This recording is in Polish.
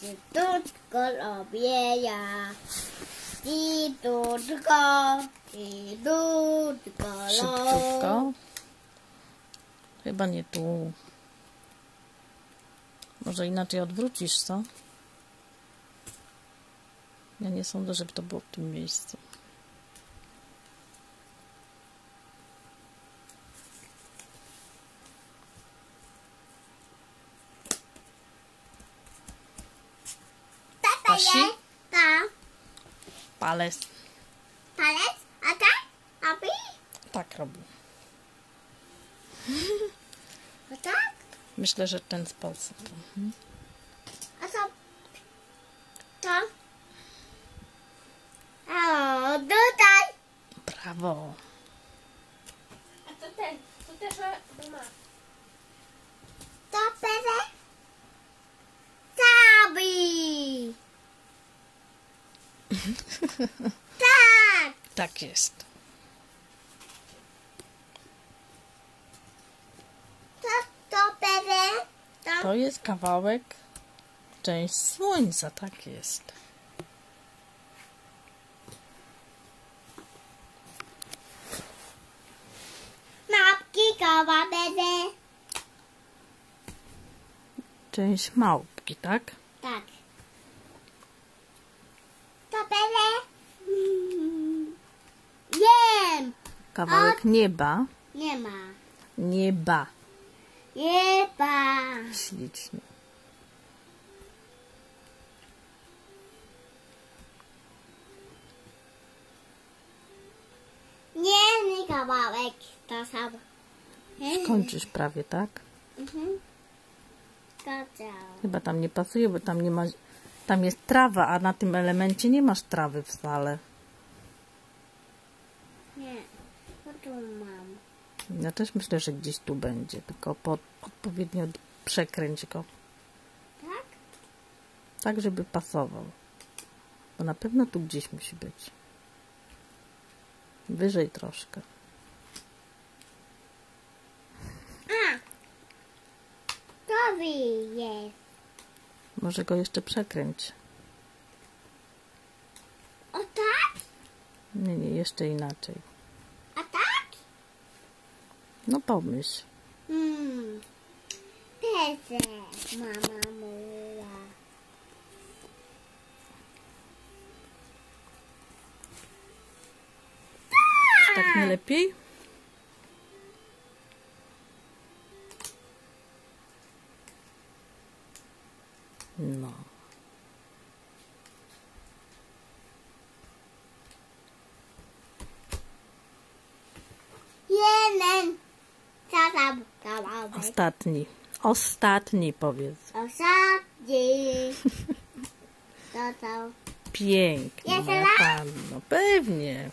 Szybciutko robię ja. Szybciutko. Szybciutko. Chyba nie tu. Może inaczej odwrócisz, co? Ja nie sądzę, żeby to było w tym miejscu. Pasi? Tak. Palec. Palec? A tak? Robi? Tak robi. A tak? Myślę, że w ten sposób. A co? To? O, tutaj. Brawo. A to ten, to też ma. To pere? Zabi. Tak. Tak jest. To pere? To jest kawałek, część słońca, tak jest. Mapki koła pere? Część małpki, tak? Tak. To pere? Wiem. Kawałek nieba. Nie ma. Nieba. Nieba. Ślicznie. Nie kawałek. To samo. Kończysz prawie, tak? Gotowe. Chyba tam nie pasuje, bo tam nie ma... Tam jest trawa, a na tym elemencie nie masz trawy wcale. Nie. To tu mam. Ja też myślę, że gdzieś tu będzie, tylko odpowiednio przekręć go. Tak? Tak, żeby pasował. Bo na pewno tu gdzieś musi być. Wyżej troszkę. A. To jest. Może go jeszcze przekręć. O tak? Nie, jeszcze inaczej. A tak? No pomyśl. Peze. Mama mówiła. Czy tak nie lepiej? No. Jeden. Co tam kawałek? Ostatni. Ostatni powiedz. Ostatni. Co tam? Pięknie, Jeszcze moja raz? panno. Pewnie.